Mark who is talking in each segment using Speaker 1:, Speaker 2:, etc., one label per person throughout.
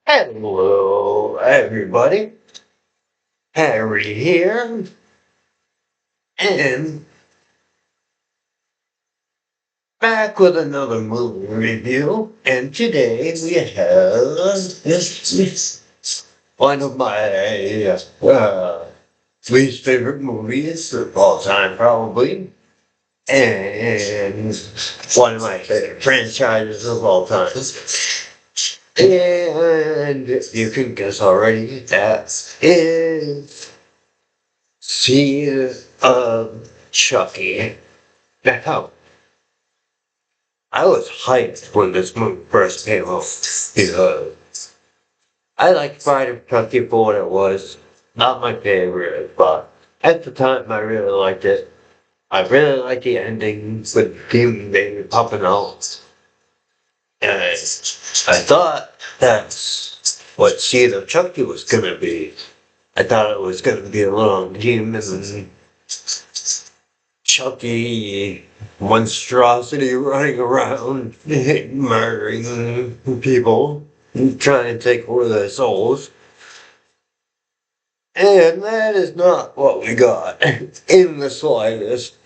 Speaker 1: Hello, everybody. Harry here, and back with another movie review. And today we have one of my least favorite movies of all time, probably, and one of my favorite franchises of all time. And you can guess already that is Seed of Chucky. Now, I was hyped when this movie first came out because I liked Friday Chucky for what it was. Not my favorite, but at the time I really liked it. I really liked the ending with Demon Baby popping out. And I thought that's what Seed of Chucky was gonna be. I thought it was gonna be a little demon Chucky monstrosity running around murdering people, trying to take over their souls. And that is not what we got in the slightest.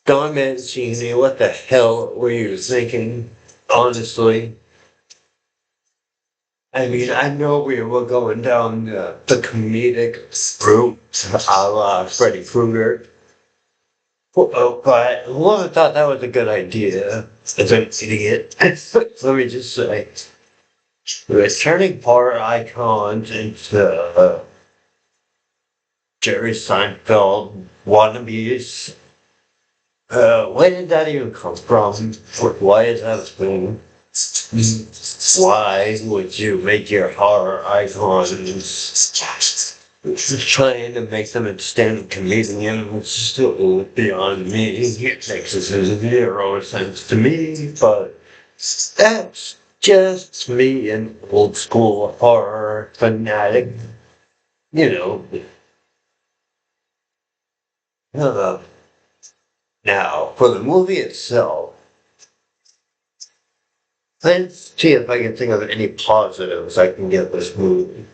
Speaker 1: Don Mancini, what the hell were you thinking? Honestly. I mean, I know we were going down the comedic route a la Freddy Krueger, but who would have thought that was a good idea as an idiot? Let me just say, we're turning horror icons into Jerry Seinfeld wannabes. Where did that even come from? Why is that a thing? Why would you make your horror icons trying to make them into stand-up comedians? Still beyond me. It makes zero sense to me, but that's just me, an old school horror fanatic. You know. Uh, Now, for the movie itself, let's see if I can think of any positives I can give this movie.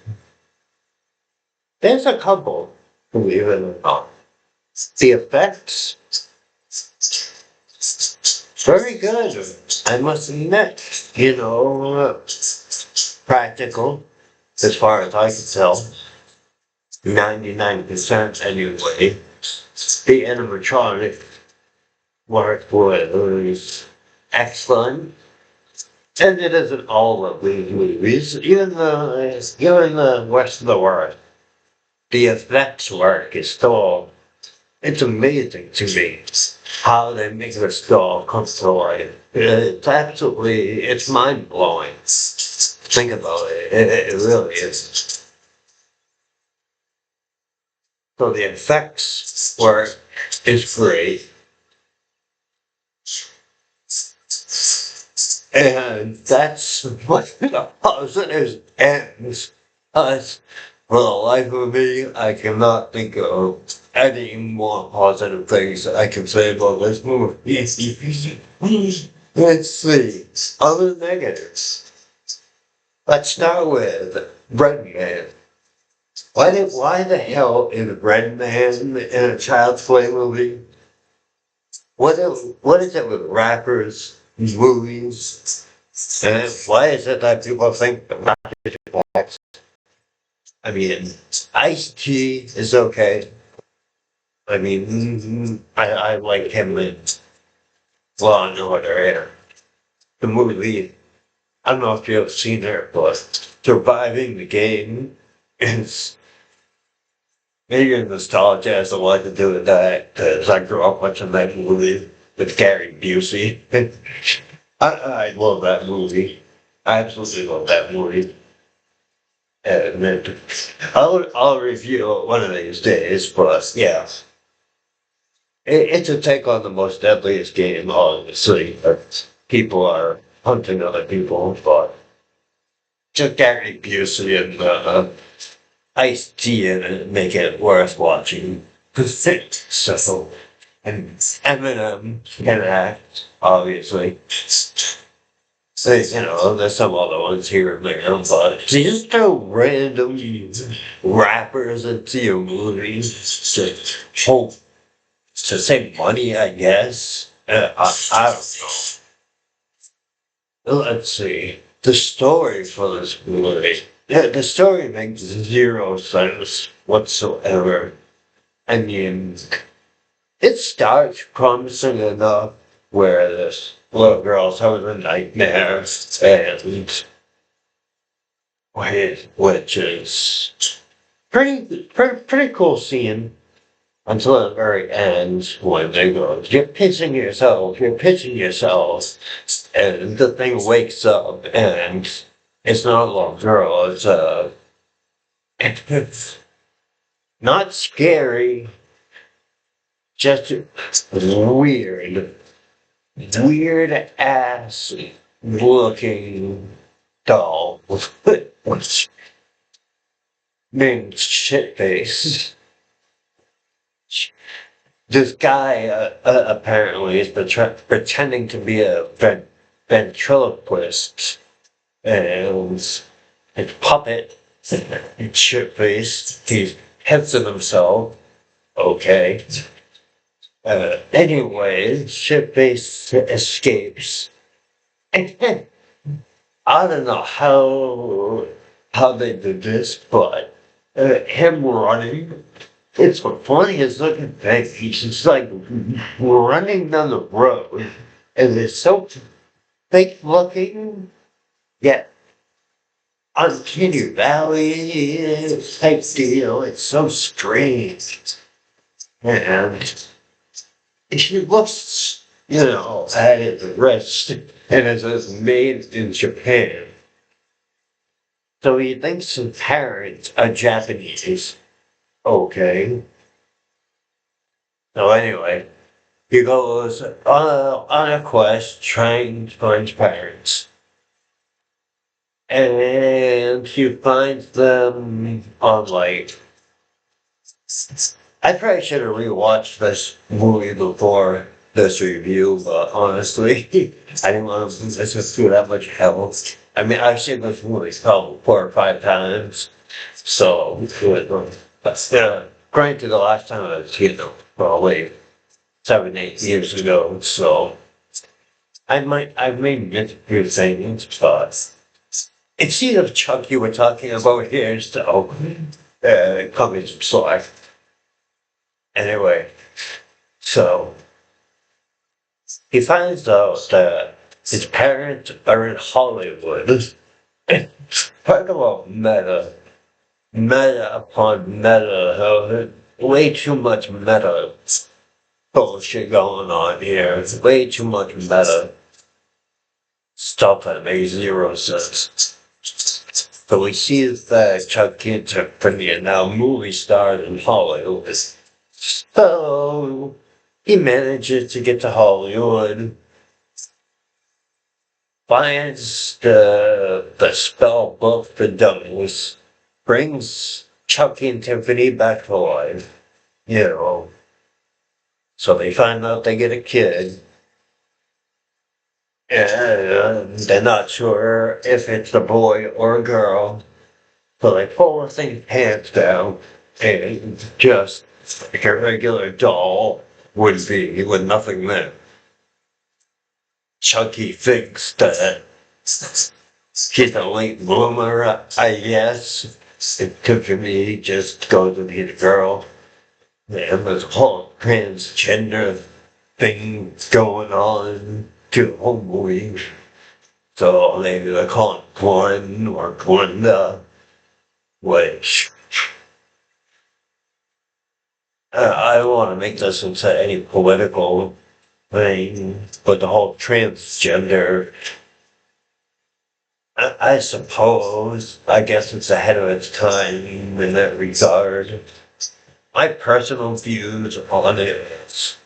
Speaker 1: There's a couple, believe it or not. The effects, very good, I must admit. Practical, as far as I can tell. 99% anyway. The animatronic work was excellent. And it isn't all of these movies. Even the rest of the world, the effects work is still, it's amazing to me how they make this doll come to life. It's mind blowing. Think about it. It really is. So the effects work is great. And that's what the positives ends us. For the life of me, I cannot think of any more positive things I can say about this movie. Let's see. Other negatives. Let's start with Bread Man. Why the hell is Bread Man in a Child's Play movie? What is it with rappers, movies, and why is it that people think the rappers are blacks? I mean, Ice-T is okay. I mean, I like him in Law and Order. The movie, I don't know if you've seen it, but Surviving the Game is maybe nostalgia has a lot to do with that, because I grew up watching that movie with Gary Busey. I love that movie. I absolutely love that movie. And then I'll review it one of these days, but yeah. It's a take on the most deadliest game, obviously. People are hunting other people, but just Gary Busey and Ice-T in it make it worth watching. So, and Eminem can act, obviously. There's some other ones here and there, but just throw random rappers into your movies to hope to save money, I guess. I don't know. Let's see. The story for this movie. Yeah, the story makes zero sense whatsoever. I mean, it starts promising enough where this little girl's having a nightmare and which is pretty cool scene until the very end when they go, you're pitching yourself, and the thing wakes up and it's not a little girl, it's not scary, just weird, weird ass looking doll with named Shitface. This guy apparently is pretending to be a ventriloquist, and his puppet, Shitface, he hits on himself. Okay. Anyway, Shitface escapes. And I don't know how they did this, but him running. It's the funniest looking thing. He's just like running down the road, and it's so fake looking, yet uncanny valley type deal. It's so strange, and he looks, at his wrist, and it says made in Japan. So he thinks his parents are Japanese. Okay. So anyway, he goes on a quest trying to find his parents. And he finds them on I probably should have rewatched this movie before this review, but honestly, I didn't want to listen through that much hell. I mean, I've seen this movie probably 4 or 5 times, so but granted, the last time I was, probably 7, 8 years ago, so I may miss a few things, but it seems of Chucky we're talking about here, so cut me some slack. Anyway, so he finds out that his parents are in Hollywood. Talk about meta upon meta, way too much meta bullshit going on here. It's way too much meta stuff that makes zero sense. So we see that Chucky and Tiffany are now movie stars in Hollywood. So he manages to get to Hollywood, finds the spell book for dummies, brings Chucky and Tiffany back to life, So they find out they get a kid, and they're not sure if it's a boy or a girl. So they pull the thing's pants down, and just like a regular doll would be with nothing there. Chucky thinks that she's a late bloomer, I guess. It took me just goes to be the girl. And there's a whole transgender thing going on to the whole movie. So maybe they call it Gwen or Glenda, which I don't want to make this into any political thing, but the whole transgender, I suppose, I guess it's ahead of its time in that regard. My personal views on it is,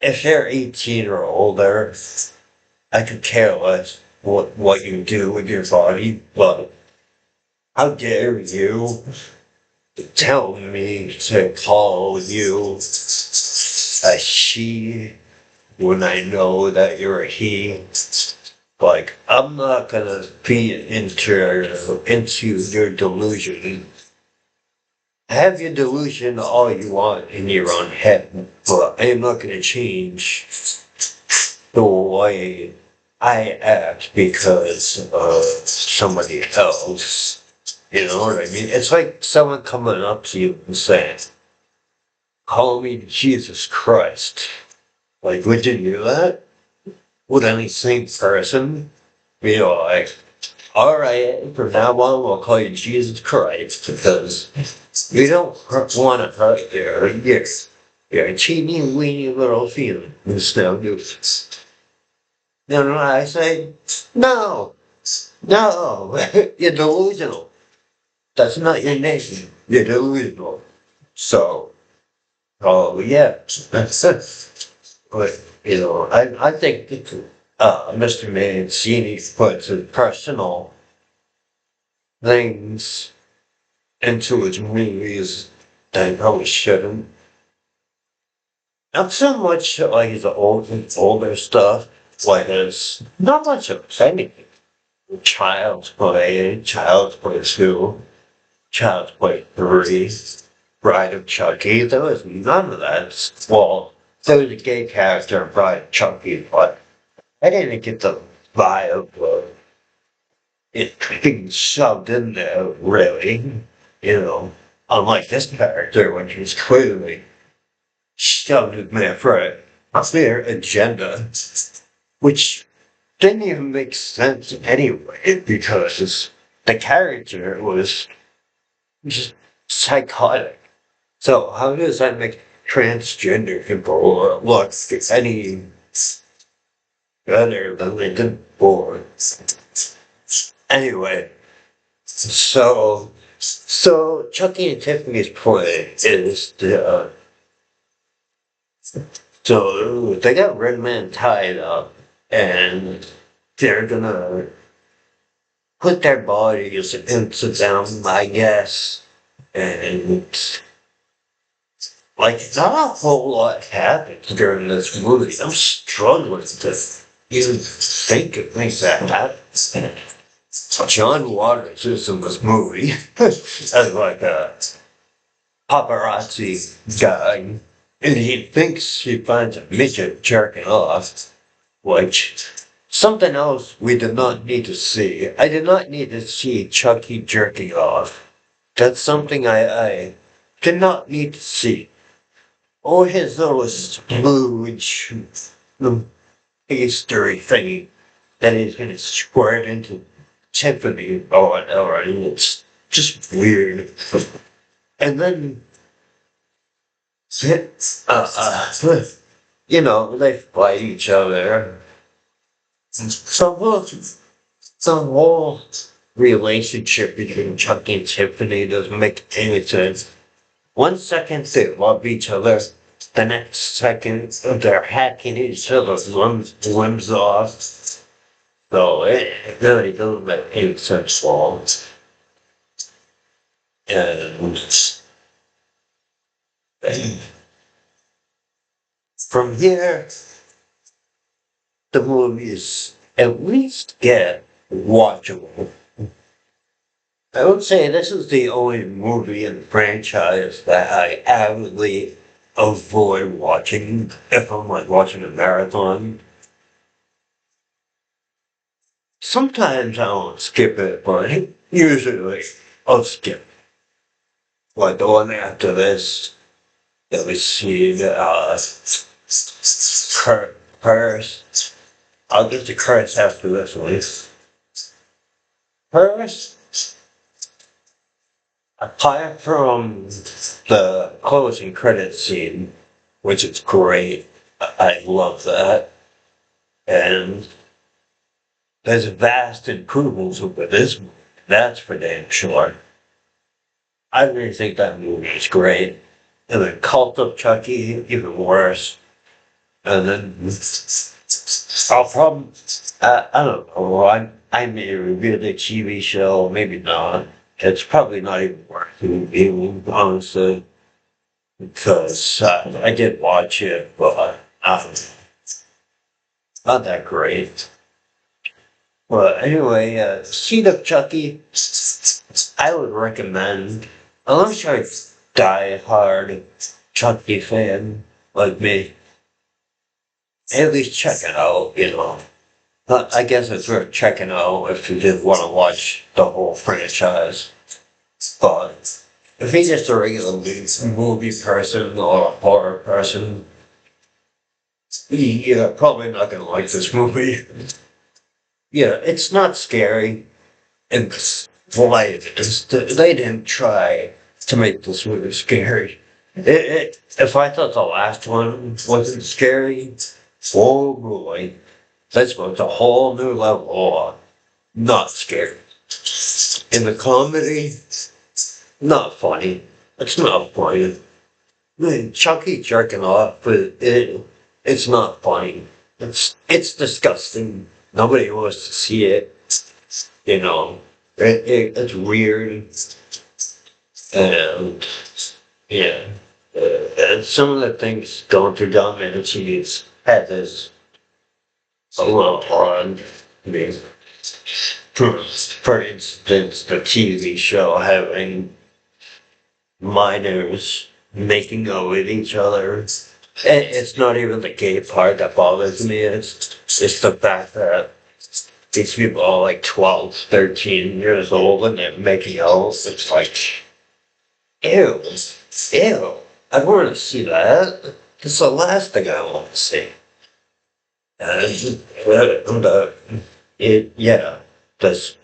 Speaker 1: if you're 18 or older, I could care less what you do with your body, but how dare you tell me to call you a she when I know that you're a he? Like, I'm not gonna be into your delusion. Have your delusion all you want in your own head, but I am not gonna change the way I act because of somebody else. You know what I mean? It's like someone coming up to you and saying, "Call me Jesus Christ." Like, would you do that? Would any sane person be like, all right, from now on we'll call you Jesus Christ because you don't want to hurt your teeny weeny little feelings now, do you? You know what I say? No, no, you're delusional. That's not your name. You're delusional. So, oh yeah, that's it. But, I think Mr. Mancini puts his personal things into his movies that he probably shouldn't. Not so much like his older stuff, like there's not much of anything. Child's Play 2, Child's Play 3, Bride of Chucky, there was none of that. Well, there was a gay character in Bride of Chucky, but I didn't get the vibe of it being shoved in there, really. You know, unlike this character, which is clearly shoved in there for a clear agenda, which didn't even make sense anyway, because the character was just psychotic. So how does that make transgender people look any better than they did before? Anyway, so Chucky and Tiffany's play is so they got Redman tied up and they're gonna put their bodies into them, I guess, and like not a whole lot happens during this movie. I'm struggling to even think of things that happen. John Waters is in this movie as like a paparazzi guy, and he thinks he finds a midget jerking off, which something else we did not need to see. I did not need to see Chucky jerking off. That's something I did not need to see. Or his little splooge pastry thingy that he's gonna squirt into Tiffany or whatever. It's just weird. And then, they fight each other. The whole relationship between Chucky and Tiffany doesn't make any sense. 1 second they love each other, the next second they're hacking each other's limbs off. So it really doesn't make any sense at all. And from here, the movies at least get watchable. I would say this is the only movie in the franchise that I avidly avoid watching if I'm like watching a marathon. Sometimes I won't skip it, but usually I'll skip. Like the one after this that we see Curse. I'll get to Curse after this one. Curse, apart from the closing credit scene, which is great, I love that, and there's vast improvements over this movie. That's for damn sure. I really think that movie is great. And then Cult of Chucky, even worse. And then I'll probably, I don't know, I may review the TV show, maybe not. It's probably not even worth reviewing, honestly, because I did watch it, but not that great. Well, anyway, Seed of Chucky, I would recommend, unless you're a die-hard Chucky fan like me, at least check it out, you know. I guess it's worth checking out if you did want to watch the whole franchise. But if you're just a regular movie person or a horror person, you're probably not gonna like this movie. Yeah, it's not scary. It's light. They didn't try to make this movie scary. If I thought the last one wasn't scary, oh boy, this one's a whole new level of not scary. In the comedy, not funny. It's not funny. I mean, Chucky jerking off, but it's not funny. It's disgusting. Nobody wants to see it. You know, it's weird, and yeah, and some of the things going through Don Mancini's head is a little odd. I mean, for instance, the TV show having minors making out with each other. It's not even the gay part that bothers me. It's the fact that these people are like 12, 13 years old and they're making out. It's like, ew, ew. I want to see that. It's the last thing I want to see. Yeah, there's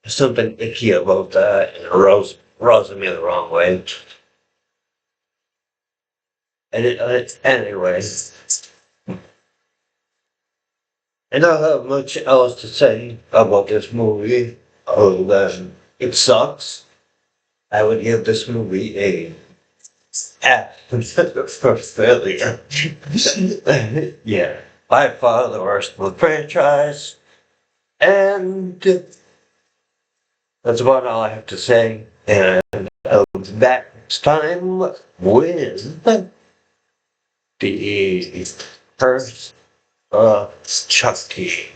Speaker 1: something icky about that, and it rubs me the wrong way. And anyway, I don't have much else to say about this movie other than it sucks. I would give this movie a F for failure. Yeah, by far the worst of the franchise, and that's about all I have to say. And I'll be back next time with the first Chucky.